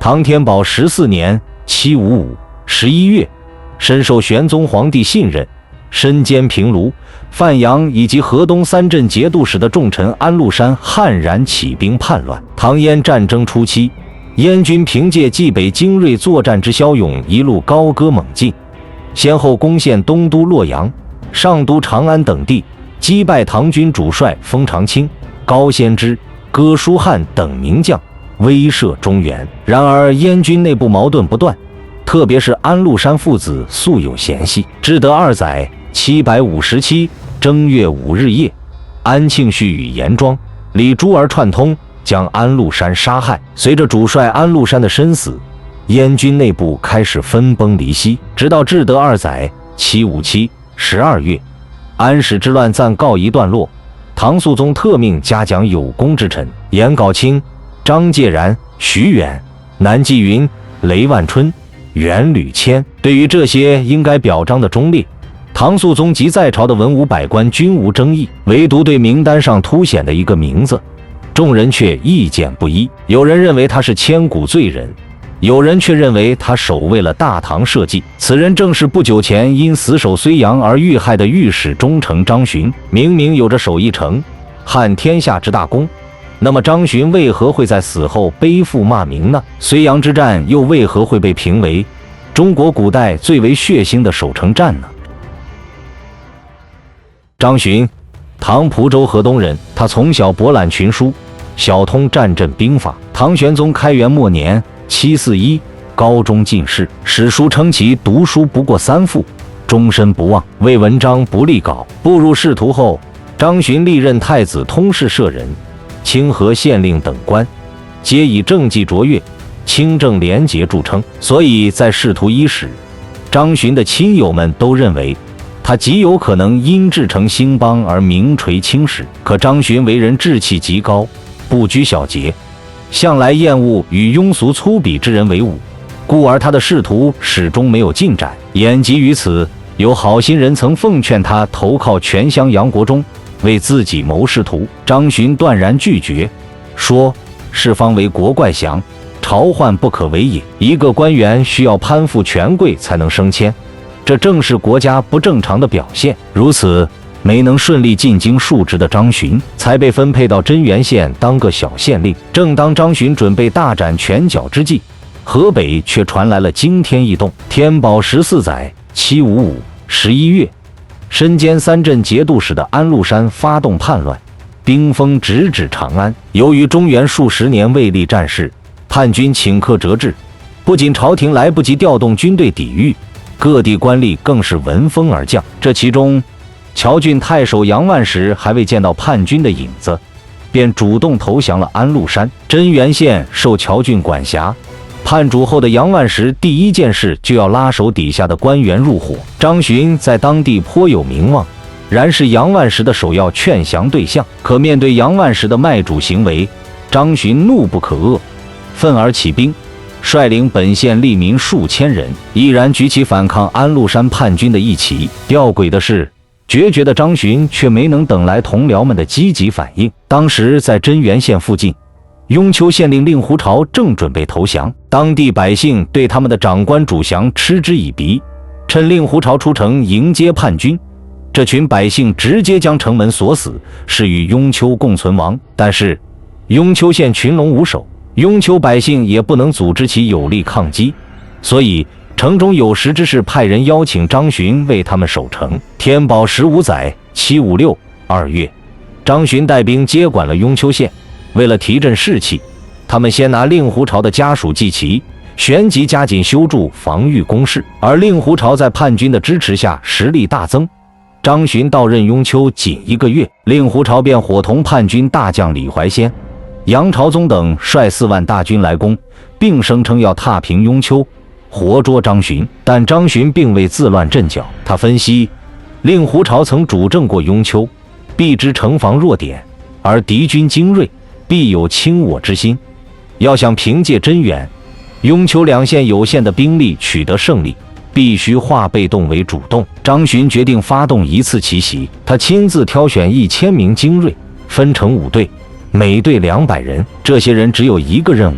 唐天宝14年75511月，深受玄宗皇帝信任，身兼平卢、范阳以及河东3镇节度使的重臣安禄山悍然起兵叛乱。唐燕战争初期，燕军凭借冀北精锐作战之骁勇，一路高歌猛进，先后攻陷东都洛阳、上都长安等地，击败唐军主帅封长清、高仙芝、哥舒翰等名将，威慑中原。然而燕军内部矛盾不断，特别是安禄山父子素有嫌隙。至德2载757正月5日夜，安庆绪与严庄、李珠儿串通，将安禄山杀害。随着主帅安禄山的身死，燕军内部开始分崩离析。直到至德2载75712月，安史之乱暂告一段落，唐肃宗特命嘉奖有功之臣颜杲卿、张介然、徐远、南霁云、雷万春、袁吕谦。对于这些应该表彰的忠烈，唐肃宗及在朝的文武百官均无争议，唯独对名单上凸显的一个名字，众人却意见不一。有人认为他是千古罪人，有人却认为他守卫了大唐社稷。此人正是不久前因死守睢阳而遇害的御史中丞张巡。明明有着守一城、撼天下之大功，那么张巡为何会在死后背负骂名呢？睢阳之战又为何会被评为中国古代最为血腥的守城战呢？张巡，唐蒲州河东人，他从小博览群书，小通战阵兵法。唐玄宗开元末年741，高中进士，史书称其读书不过3复，终身不忘，为文章不立稿。步入仕途后，张巡历任太子通事舍人、清河县令等官，皆以政绩卓越、清正廉洁著称。所以在仕途伊始，张巡的亲友们都认为他极有可能因志成兴邦而名垂青史。可张巡为人志气极高，不拘小节，向来厌恶与庸俗粗鄙之人为伍，故而他的仕途始终没有进展。言及于此，有好心人曾奉劝他投靠权乡杨国忠，为自己谋仕途。张巡断然拒绝，说世方为国怪祥，朝宦不可为也。一个官员需要攀附权贵才能升迁，这正是国家不正常的表现。如此没能顺利进京述职的张巡，才被分配到真源县当个小县令。正当张巡准备大展拳脚之际，河北却传来了惊天异动。天宝14载75511月，身兼3镇节度使的安禄山发动叛乱，兵锋直指长安。由于中原数十年未立战事，叛军顷刻折至，不仅朝廷来不及调动军队抵御，各地官吏更是闻风而降。这其中，谯郡太守杨万石还未见到叛军的影子，便主动投降了安禄山。真源县受谯郡管辖，叛主后的杨万石第一件事就要拉手底下的官员入伙。张巡在当地颇有名望，然是杨万石的首要劝降对象。可面对杨万石的卖主行为，张巡怒不可遏，愤而起兵，率领本县吏民数千人，毅然举起反抗安禄山叛军的义旗。吊诡的是，决绝的张巡却没能等来同僚们的积极反应。当时在真源县附近，雍丘县令令狐潮正准备投降，当地百姓对他们的长官主降嗤之以鼻。趁令狐潮出城迎接叛军，这群百姓直接将城门锁死，是与雍丘共存亡。但是雍丘县群龙无首，雍丘百姓也不能组织其有力抗击，所以城中有识之士派人邀请张巡为他们守城。天宝15载756 2月，张巡带兵接管了雍丘县。为了提振士气，他们先拿令狐潮的家属祭旗，旋即加紧修筑防御工事。而令狐潮在叛军的支持下实力大增，张巡到任雍丘仅1个月，令狐潮便伙同叛军大将李怀仙、杨朝宗等率4万大军来攻，并声称要踏平雍丘，活捉张巡。但张巡并未自乱阵脚，他分析令狐潮曾主政过雍丘，必知城防弱点，而敌军精锐，必有轻我之心。要想凭借真源、雍丘2县有限的兵力取得胜利，必须化被动为主动。张巡决定发动一次奇袭，他亲自挑选1000名精锐，分成5队，每队200人。这些人只有一个任务，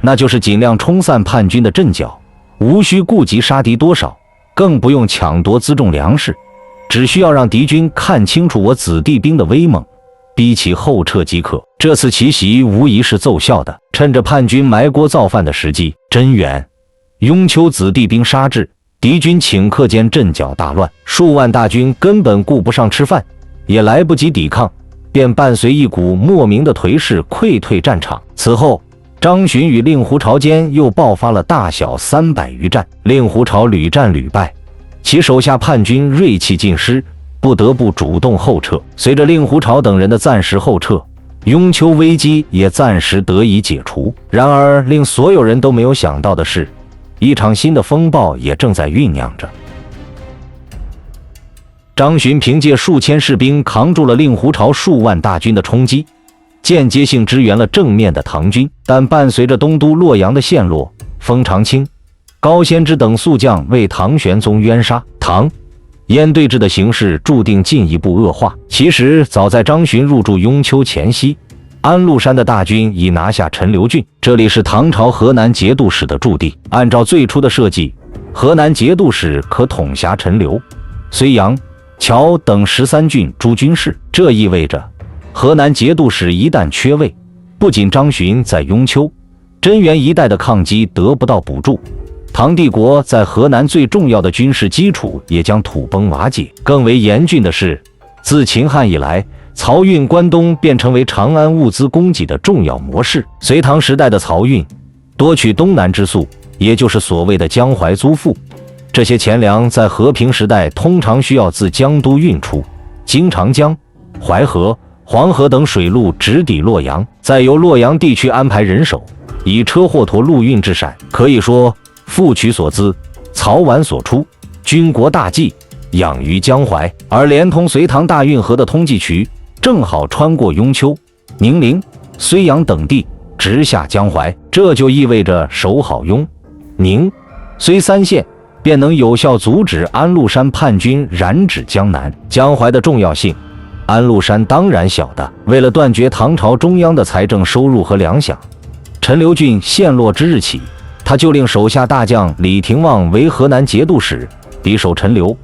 那就是尽量冲散叛军的阵脚，无需顾及杀敌多少，更不用抢夺辎重粮食，只需要让敌军看清楚我子弟兵的威猛，逼其后撤即可。这次奇袭无疑是奏效的。趁着叛军埋锅造饭的时机，真源、雍丘子弟兵杀至，敌军顷刻间阵脚大乱，数万大军根本顾不上吃饭，也来不及抵抗，便伴随一股莫名的颓势溃退战场。此后，张巡与令狐潮间又爆发了大小300余战，令狐潮屡战屡败，其手下叛军锐气尽失，不得不主动后撤。随着令狐潮等人的暂时后撤，雍丘危机也暂时得以解除。然而，令所有人都没有想到的是，一场新的风暴也正在酝酿着。张巡凭借数千士兵扛住了令狐潮数万大军的冲击，间接性支援了正面的唐军。但伴随着东都洛阳的陷落，封长清、高仙芝等宿将为唐玄宗冤杀，唐燕对峙的形势注定进一步恶化。其实，早在张巡入驻雍丘前夕，安禄山的大军已拿下陈留郡，这里是唐朝河南节度使的驻地。按照最初的设计，河南节度使可统辖陈留、睢阳、谯等13郡诸军事。这意味着，河南节度使一旦缺位，不仅张巡在雍丘、真源一带的抗击得不到补助，唐帝国在河南最重要的军事基础也将土崩瓦解。更为严峻的是，自秦汉以来，漕运关东便成为长安物资供给的重要模式。隋唐时代的漕运多取东南之粟，也就是所谓的江淮租赋。这些钱粮在和平时代通常需要自江都运出，经长江、淮河、黄河等水路直抵洛阳，再由洛阳地区安排人手，以车货驮陆运至陕。可以说，赋取所资，漕碗所出，军国大计养于江淮。而连通隋唐大运河的通济渠正好穿过雍丘、宁陵、睢阳等地，直下江淮。这就意味着守好雍、宁、睢3县，便能有效阻止安禄山叛军染指江南。江淮的重要性，安禄山当然晓得。为了断绝唐朝中央的财政收入和粮饷，陈留郡陷落之日起，他就令手下大将李廷望为河南节度使，抵守陈留，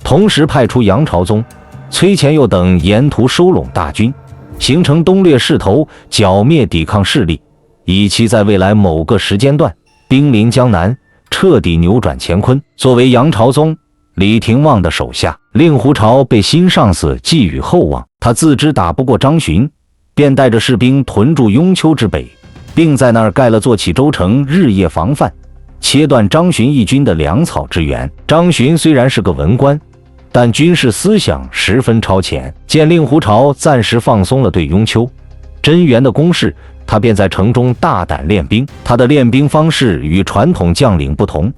同时派出杨朝宗、崔乾佑等沿途收拢大军，形成东掠势头，剿灭抵抗势力，以期在未来某个时间段兵临江南，彻底扭转乾坤。作为杨朝宗、李廷望的手下，令狐潮被新上司寄予厚望，他自知打不过张巡，便带着士兵屯驻雍丘之北，并在那儿盖了座启州城，日夜防范，切断张巡义军的粮草之源。张巡虽然是个文官，但军事思想十分超前。见令狐潮暂时放松了对雍丘、真源的攻势，他便在城中大胆练兵。他的练兵方式与传统将领不同，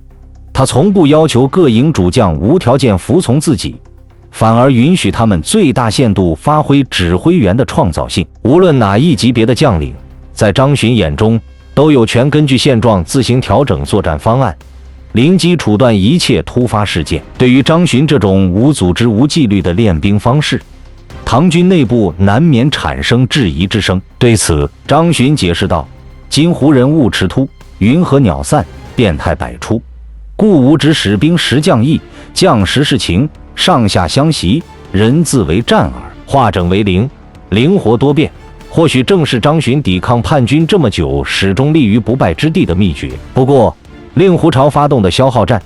他从不要求各营主将无条件服从自己，反而允许他们最大限度发挥指挥员的创造性。无论哪一级别的将领，在张巡眼中都有权根据现状自行调整作战方案，临机处断一切突发事件。对于张巡这种无组织无纪律的练兵方式，唐军内部难免产生质疑之声。对此，张巡解释道：今胡人务持突，云和鸟散，变态百出，故吾只使兵实将意，将实事情，上下相袭，人自为战耳。化整为零，灵活多变，或许正是张巡抵抗叛军这么久始终立于不败之地的秘诀。不过，令狐潮发动的消耗战，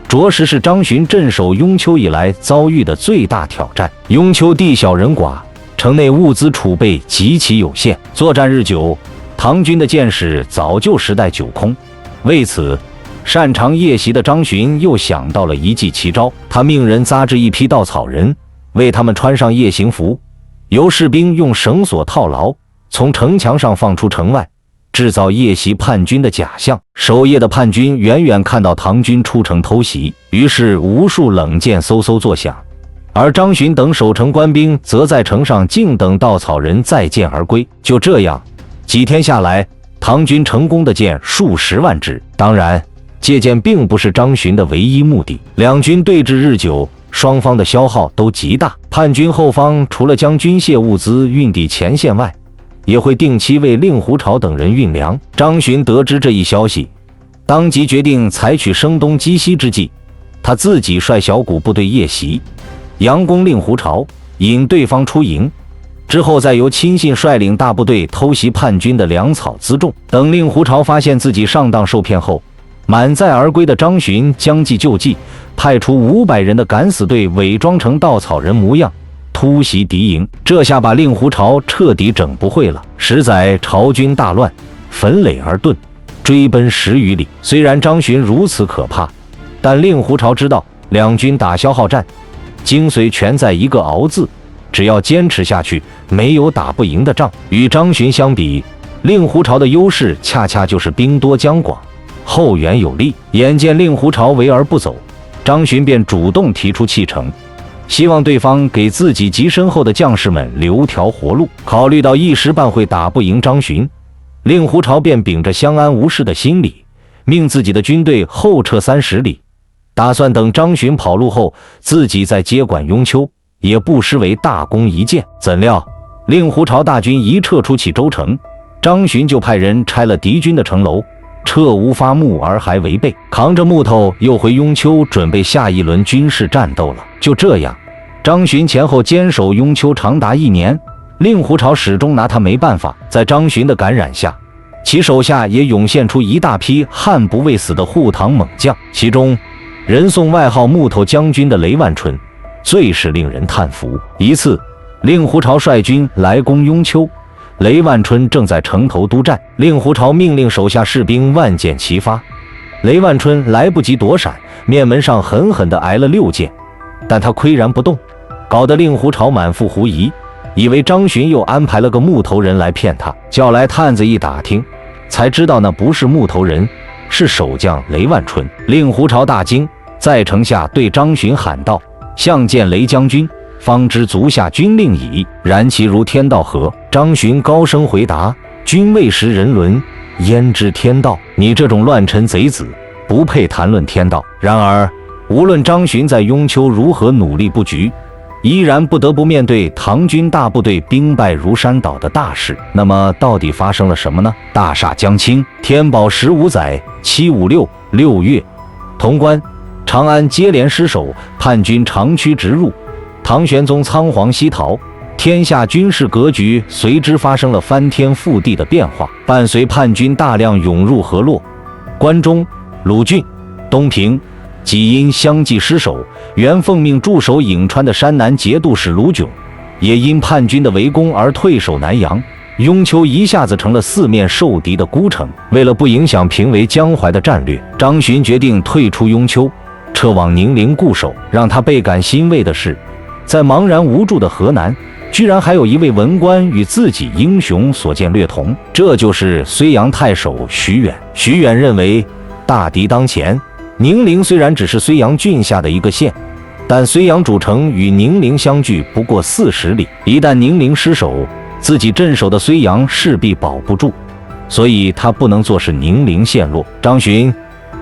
着实是张巡镇守雍丘以来遭遇的最大挑战。雍丘地小人寡，城内物资储备极其有限，作战日久，唐军的箭矢早就时代久空。为此，擅长夜袭的张巡又想到了一计奇招，他命人扎制一批稻草人，为他们穿上夜行服，由士兵用绳索套牢，从城墙上放出城外，制造夜袭叛军的假象。守夜的叛军远远看到唐军出城偷袭，于是无数冷箭嗖嗖作响，而张巡等守城官兵则在城上静等稻草人再箭而归。就这样，几天下来，唐军成功的箭数十万支。当然，借箭并不是张巡的唯一目的。两军对峙日久，双方的消耗都极大。叛军后方除了将军械物资运抵前线外，也会定期为令狐潮等人运粮。张巡得知这一消息，当即决定采取声东击西之计，他自己率小股部队夜袭，佯攻令狐潮，引对方出营，之后再由亲信率领大部队偷袭叛军的粮草辎重。等令狐潮发现自己上当受骗后，满载而归的张巡将计就计，派出500人的敢死队伪装成稻草人模样突袭敌营，这下把令狐潮彻底整不会了。10载，朝军大乱，焚垒而遁，追奔10余里。虽然张巡如此可怕，但令狐潮知道两军打消耗战，精髓全在一个熬字，只要坚持下去，没有打不赢的仗。与张巡相比，令狐潮的优势恰恰就是兵多将广，后援有力。眼见令狐潮围而不走，张巡便主动提出弃城，希望对方给自己及身后的将士们留条活路。考虑到一时半会打不赢张巡，令狐潮便秉着相安无事的心理，命自己的军队后撤30里，打算等张巡跑路后，自己再接管雍丘，也不失为大功一件。怎料令狐潮大军一撤出启州城，张巡就派人拆了敌军的城楼，撤无发木而还违背，扛着木头又回雍丘，准备下一轮军事战斗了。就这样，张巡前后坚守雍丘长达1年，令狐潮始终拿他没办法。在张巡的感染下，其手下也涌现出一大批悍不畏死的护唐猛将，其中人送外号木头将军的雷万春最是令人叹服。一次，令狐潮率军来攻雍丘，雷万春正在城头督战，令狐潮命令手下士兵万箭齐发，雷万春来不及躲闪，面门上狠狠地挨了6箭，但他岿然不动，搞得令狐潮满腹狐疑，以为张巡又安排了个木头人来骗他。叫来探子一打听，才知道那不是木头人，是守将雷万春。令狐潮大惊，在城下对张巡喊道：“相见雷将军，方知足下军令矣。”然其如天道何？张巡高声回答：“君未识人伦，焉知天道？你这种乱臣贼子，不配谈论天道。”然而无论张巡在雍丘如何努力布局，依然不得不面对唐军大部队兵败如山倒的大事。那么到底发生了什么呢？大厦将倾，天宝15载756 6月，潼关、长安接连失守，叛军长驱直入，唐玄宗仓皇西逃，天下军事格局随之发生了翻天覆地的变化。伴随叛军大量涌入河洛、关中、鲁郡、东平、济阴相继失守，原奉命驻守颍川的山南节度使卢炯也因叛军的围攻而退守南阳，雍丘一下子成了4面受敌的孤城。为了不影响平为江淮的战略，张巡决定退出雍丘，撤往宁陵固守。让他倍感欣慰的是，在茫然无助的河南，居然还有一位文官与自己英雄所见略同，这就是睢阳太守徐远。徐远认为，大敌当前，宁陵虽然只是睢阳郡下的一个县，但睢阳主城与宁陵相距不过40里，一旦宁陵失守，自己镇守的睢阳势必保不住，所以他不能坐视宁陵陷落。张巡、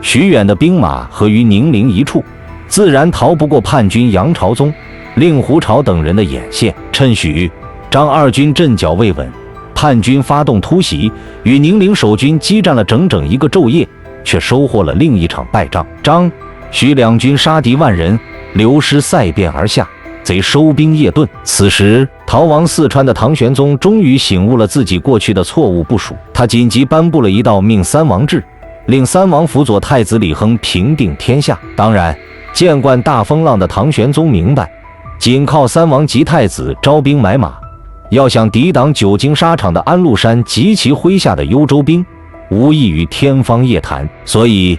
徐远的兵马合于宁陵一处，自然逃不过叛军杨朝宗、令狐潮等人的眼线。趁许、张二军阵脚未稳，叛军发动突袭，与宁陵守军激战了整整1个昼夜，却收获了另一场败仗。张、徐两军杀敌万人，流失塞变而下，贼收兵夜遁。此时逃亡四川的唐玄宗终于醒悟了自己过去的错误部署，他紧急颁布了一道命三王制，令三王辅佐太子李亨平定天下。当然，见惯大风浪的唐玄宗明白，仅靠三王及太子招兵买马，要想抵挡久经沙场的安禄山及其麾下的幽州兵，无异于天方夜谭。所以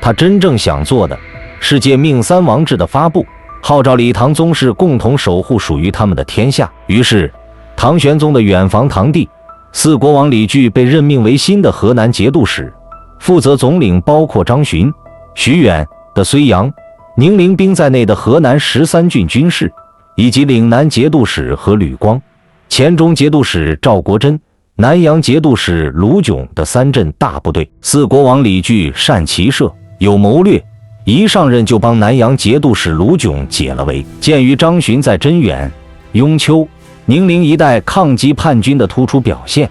他真正想做的是借命三王制的发布，号召李唐宗室共同守护属于他们的天下。于是唐玄宗的远房堂弟四国王李据被任命为新的河南节度使，负责总领包括张巡、徐远的睢阳、宁陵兵在内的河南13郡军事，以及岭南节度使和吕光、黔中节度使赵国珍、南阳节度使卢炯的3镇大部队。四国王李据善骑射，有谋略，一上任就帮南阳节度使卢炯解了围。鉴于张巡在真远、雍丘、宁陵一带抗击叛军的突出表现。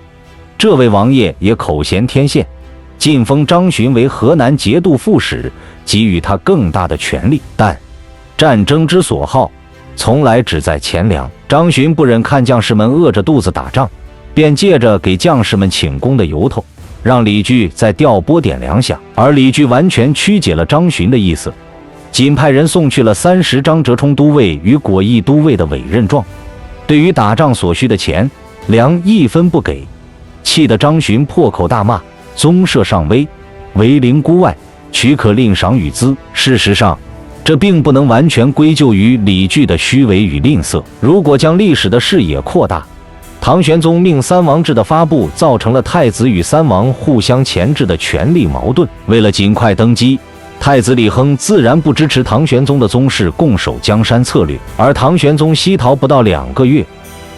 这位王爷也口衔天宪，晋封张巡为河南节度副使，给予他更大的权力。但战争之所好，从来只在钱粮。张巡不忍看将士们饿着肚子打仗，便借着给将士们请功的由头，让李据在调拨点粮饷，而李据完全曲解了张巡的意思，仅派人送去了30张折冲都尉与果毅都尉的委任状，对于打仗所需的钱粮一分不给，气得张巡破口大骂：宗社上威，为陵孤外，许可令赏与资。事实上，这并不能完全归咎于李据的虚伪与吝啬。如果将历史的视野扩大，唐玄宗命三王制的发布造成了太子与三王互相钳制的权力矛盾。为了尽快登基，太子李亨自然不支持唐玄宗的宗室共守江山策略，而唐玄宗西逃不到2个月，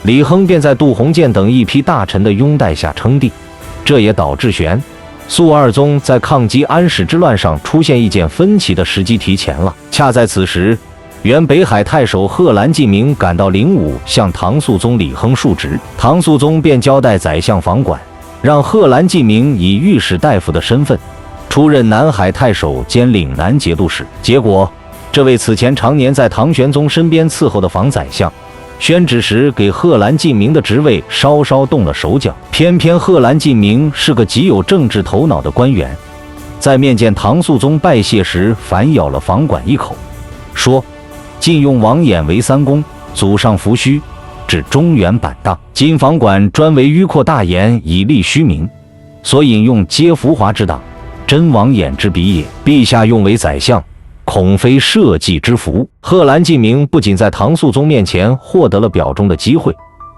李亨便在杜鸿渐等一批大臣的拥戴下称帝。这也导致玄、肃二宗在抗击安史之乱上出现意见分歧的时机提前了。恰在此时，原北海太守贺兰进明赶到灵武向唐肃宗李亨述职，唐肃宗便交代宰相房管，让贺兰进明以御史大夫的身份出任南海太守兼岭南节度使。结果，这位此前常年在唐玄宗身边伺候的房宰相，宣旨时给贺兰进明的职位稍稍动了手脚。偏偏贺兰进明是个极有政治头脑的官员，在面见唐肃宗拜谢时反咬了房管一口，说晋用王衍为三公，祖上伏羲，指中原板荡。今房管专为迂阔大言，以立虚名，所引用皆浮华之党，真王衍之笔也。陛下用为宰相，恐非社稷之福。贺兰进明不仅在唐肃宗面前获得了表忠的机会，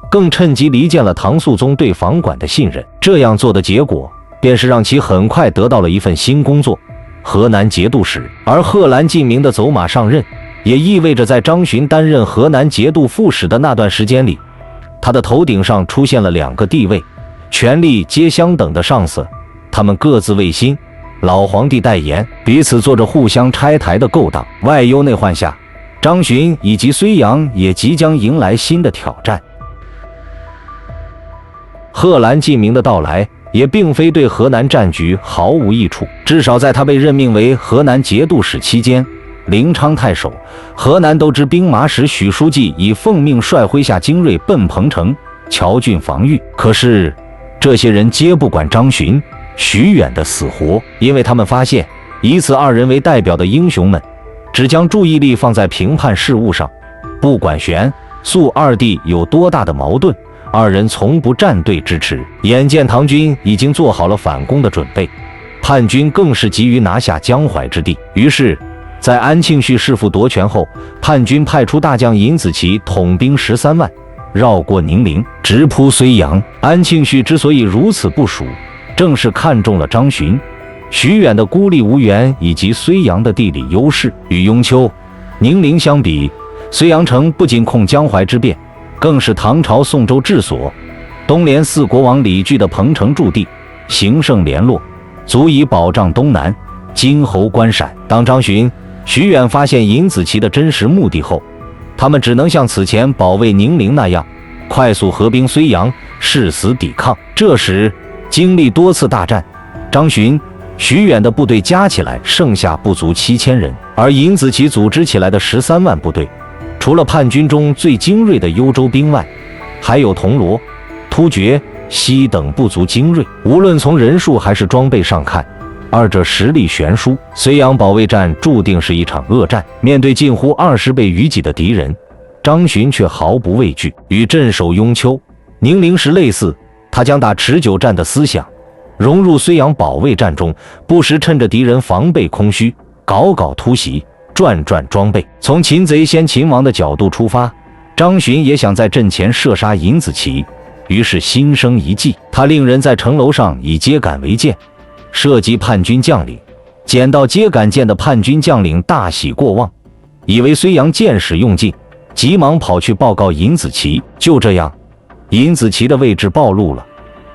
更趁机离间了唐肃宗对房管的信任。这样做的结果，便是让其很快得到了一份新工作——河南节度使。而贺兰进明的走马上任，也意味着在张巡担任河南节度副使的那段时间里，他的头顶上出现了2个地位、权力皆相等的上司，他们各自为新老皇帝代言，彼此做着互相拆台的勾当。外忧内患下，张巡以及睢阳也即将迎来新的挑战。贺兰进明的到来也并非对河南战局毫无益处，至少在他被任命为河南节度使期间，临昌太守、河南都知兵马使许书记已奉命率麾下精锐奔彭城、谯郡防御。可是这些人皆不管张巡、徐远的死活，因为他们发现以此2人为代表的英雄们只将注意力放在平叛事务上，不管玄、肃2弟有多大的矛盾，2人从不站队支持。眼见唐军已经做好了反攻的准备，叛军更是急于拿下江淮之地，于是在安庆绪弑父夺权后，叛军派出大将尹子奇统兵13万，绕过宁陵，直扑睢阳。安庆绪之所以如此部署，正是看中了张巡、徐远的孤立无援以及睢阳的地理优势。与雍丘、宁陵相比，睢阳城不仅控江淮之变，更是唐朝宋州治所，东连4国王李据的彭城驻地，形胜联络，足以保障东南荆侯关陕。当张巡、徐远发现尹子奇的真实目的后，他们只能像此前保卫宁陵那样，快速合兵睢阳，誓死抵抗。这时经历多次大战，张巡、徐远的部队加起来剩下不足7000人，而尹子奇组织起来的13万部队，除了叛军中最精锐的幽州兵外，还有铜锣、突厥、西等部族精锐。无论从人数还是装备上看，2者实力悬殊。睢阳保卫战注定是一场恶战，面对近乎20倍于己的敌人，张巡却毫不畏惧。与镇守雍丘、宁陵时类似，他将打持久战的思想融入睢阳保卫战中，不时趁着敌人防备空虚，搞突袭，转装备。从擒贼先擒王的角度出发，张巡也想在阵前射杀尹子奇，于是心生一计，他令人在城楼上以秸秆为箭，射击叛军将领。捡到秸秆箭的叛军将领大喜过望，以为睢阳箭矢用尽，急忙跑去报告尹子奇。就这样，尹子奇的位置暴露了，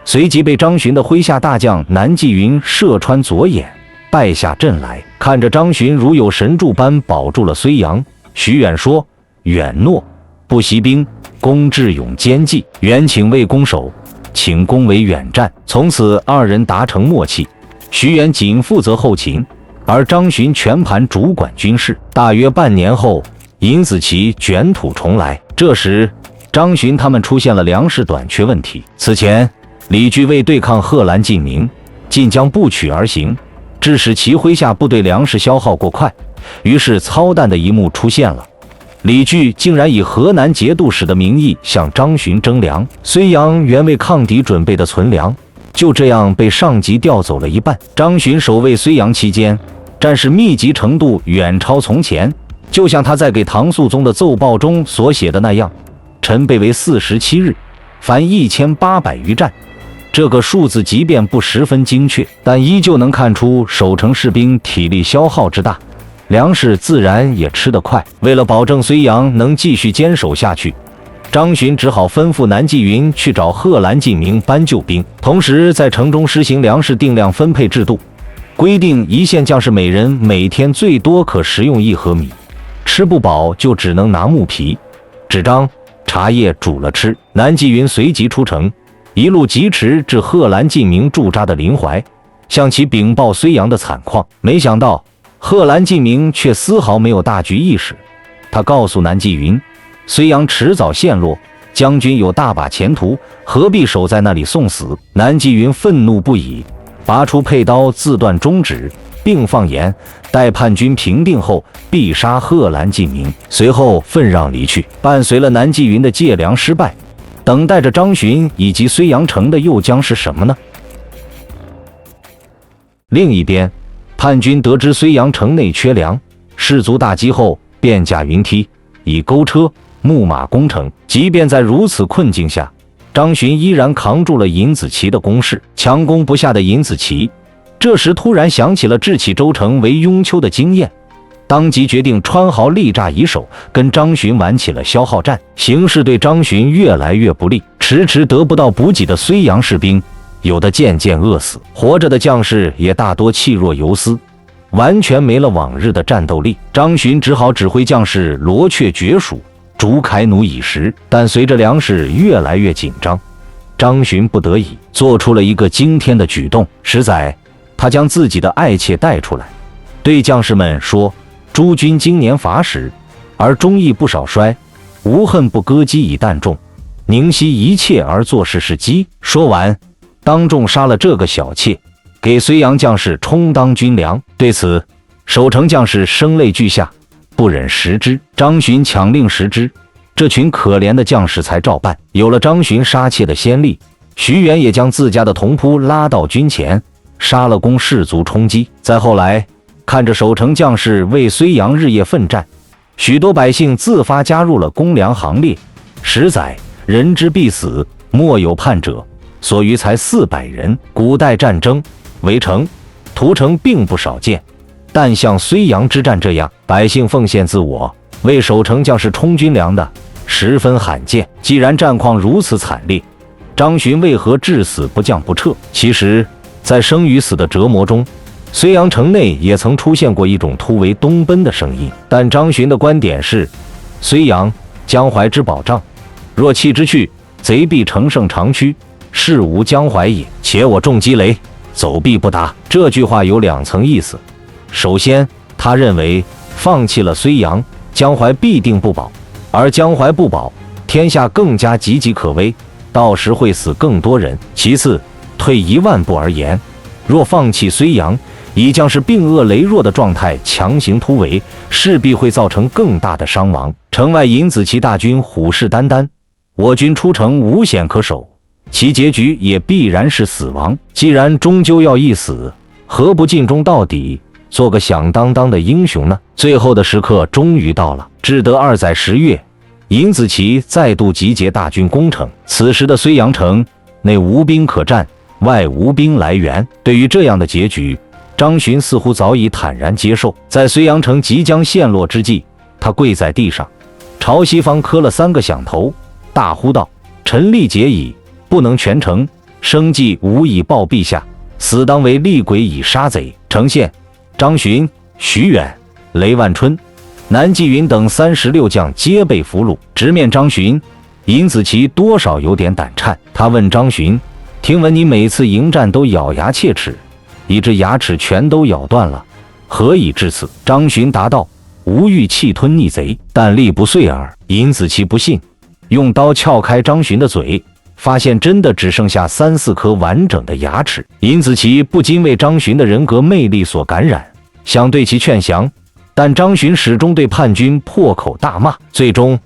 随即被张巡的麾下大将南霁云射穿左眼，败下阵来。看着张巡如有神助般保住了睢阳，徐远说：远诺不息兵，公智勇兼济，原请为攻守，请攻为远战。从此二人达成默契，徐远仅负责后勤，而张巡全盘主管军事。大约半年后，尹子奇卷土重来，这时张巡他们出现了粮食短缺问题。此前李据为对抗贺兰进明，晋江不取而行，致使其麾下部队粮食消耗过快，于是操蛋的一幕出现了。李据竟然以河南节度使的名义向张巡征粮，睢阳原为抗敌准备的存粮，就这样被上级调走了一半。张巡守卫睢阳期间，战事密集程度远超从前，就像他在给唐肃宗的奏报中所写的那样，陈备为47日，凡1800余战。这个数字即便不十分精确，但依旧能看出守城士兵体力消耗之大，粮食自然也吃得快。为了保证睢阳能继续坚守下去，张巡只好吩咐南霁云去找贺兰进明搬救兵，同时在城中施行粮食定量分配制度，规定一线将士每人每天最多可食用1盒米，吃不饱就只能拿木皮、纸张、茶叶煮了吃。南霁云随即出城，一路疾驰至贺兰进明驻扎的临淮，向其禀报睢阳的惨况。没想到贺兰进明却丝毫没有大局意识，他告诉南霁云，睢阳迟早陷落，将军有大把前途，何必守在那里送死？南霁云愤怒不已，拔出佩刀自断中指，并放言待叛军平定后必杀贺兰进明，随后愤让离去。伴随了南霁云的借粮失败，等待着张巡以及睢阳城的又将是什么呢？另一边，叛军得知睢阳城内缺粮，士卒大饥后便架云梯，以钩车、木马攻城。即便在如此困境下，张巡依然扛住了尹子奇的攻势。强攻不下的尹子奇这时突然想起了智取州城为雍丘的经验，当即决定穿壕力诈以守，跟张巡玩起了消耗战。形势对张巡越来越不利，迟迟得不到补给的睢阳士兵有的渐渐饿死，活着的将士也大多气若游丝，完全没了往日的战斗力。张巡只好指挥将士罗雀绝鼠，逐开弩以食。但随着粮食越来越紧张，张巡不得已做出了一个惊天的举动。实在，他将自己的爱妾带出来，对将士们说：“诸君今年伐食，而忠义不少衰，无恨不割鸡以啖众，宁惜一切而做事是鸡。”说完，当众杀了这个小妾，给睢阳将士充当军粮。对此，守城将士声泪俱下，不忍食之。张巡强令食之，这群可怜的将士才照办。有了张巡杀妾的先例，徐远也将自家的同仆拉到军前，杀了攻士卒充饥。再后来，看着守城将士为睢阳日夜奋战，许多百姓自发加入了公粮行列。10载，人之必死，莫有叛者，所余才400人。古代战争围城、屠城并不少见，但像睢阳之战这样百姓奉献自我，为守城将士充军粮的，十分罕见。既然战况如此惨烈，张巡为何至死不降不撤？其实，在生与死的折磨中，睢阳城内也曾出现过一种突围东奔的声音。但张巡的观点是：睢阳、江淮之保障，若弃之去，贼必乘胜长驱，事无江淮也。且我中击雷，走避不达。这句话有2层意思。首先，他认为放弃了睢阳，江淮必定不保，而江淮不保，天下更加岌岌可危，到时会死更多人。其次，退1万步而言，若放弃睢阳，以将士病饿羸弱的状态强行突围，势必会造成更大的伤亡。城外尹子奇大军虎视眈眈，我军出城无险可守，其结局也必然是死亡。既然终究要一死，何不尽忠到底，做个响当当的英雄呢？最后的时刻终于到了。至德2载10月，尹子奇再度集结大军攻城。此时的睢阳城内无兵可战，外无兵来援。对于这样的结局，张巡似乎早已坦然接受。在睢阳城即将陷落之际，他跪在地上，朝西方磕了3个响头，大呼道：“臣力竭矣，不能全城，生计无以报陛下，死当为厉鬼以杀贼。”城县，张巡、徐远、雷万春、南霁云等36将皆被俘虏。直面张巡，尹子奇多少有点胆颤，他问张巡：“听闻你每次迎战都咬牙切齿，以致牙齿全都咬断了，何以至此？”张巡答道：“吾欲气吞逆贼，但力不遂耳。”尹子奇不信，用刀撬开张巡的嘴，发现真的只剩下3、4颗完整的牙齿。尹子奇不禁为张巡的人格魅力所感染，想对其劝降，但张巡始终对叛军破口大骂，最终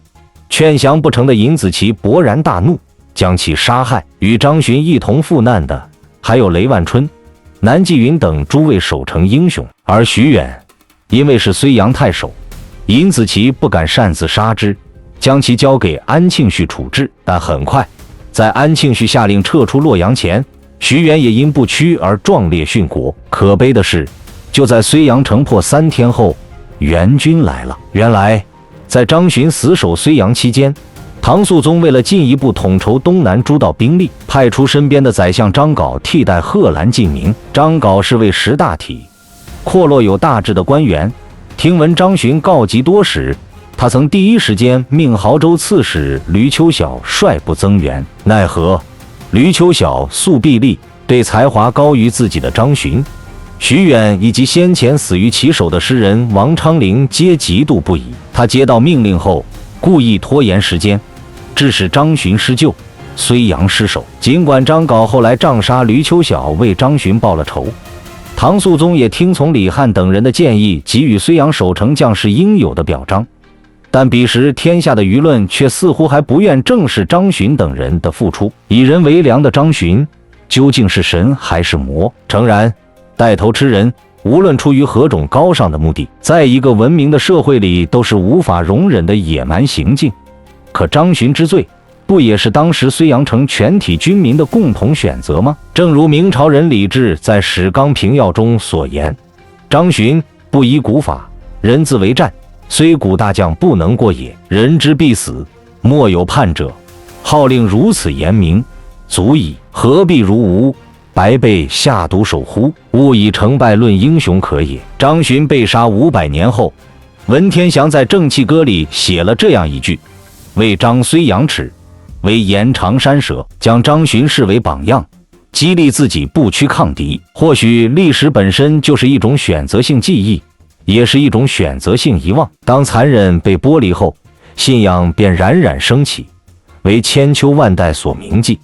劝降不成的尹子奇勃然大怒，将其杀害。与张巡一同赴难的还有雷万春、南霁云等诸位守城英雄，而徐远因为是睢阳太守，尹子奇不敢擅自杀之，将其交给安庆绪处置。但很快，在安庆绪下令撤出洛阳前，徐远也因不屈而壮烈殉国。可悲的是，就在睢阳城破3天后，援军来了。原来在张巡死守睢阳期间，唐肃宗为了进一步统筹东南诸道兵力，派出身边的宰相张镐替代贺兰进明。张镐是位识大体、阔落有大志的官员，听闻张巡告急多时，他曾第一时间命亳州刺史吕秋晓率部增援，奈何吕秋晓素臂力，对才华高于自己的张巡、徐远以及先前死于其手的诗人王昌龄皆嫉妒不已。他接到命令后，故意拖延时间，致使张巡失救，睢阳失守。尽管张镐后来杖杀吕秋晓，为张巡报了仇，唐肃宗也听从李翰等人的建议，给予睢阳守城将士应有的表彰，但彼时天下的舆论却似乎还不愿正视张巡等人的付出。以人为良的张巡究竟是神还是魔？诚然，带头吃人无论出于何种高尚的目的，在一个文明的社会里都是无法容忍的野蛮行径。可张巡之罪，不也是当时睢阳城全体军民的共同选择吗？正如明朝人李治在《史纲平要》中所言：“张巡不依古法，人自为战，虽古大将不能过也。人之必死，莫有叛者。号令如此严明，足矣。何必如吾白被下毒手乎？勿以成败论英雄可也。”张巡被杀500年后，文天祥在《正气歌》里写了这样一句：“为张睢阳耻，为延长山舍。”将张巡视为榜样，激励自己不屈抗敌。或许历史本身就是一种选择性记忆，也是一种选择性遗忘。当残忍被剥离后，信仰便冉冉升起，为千秋万代所铭记。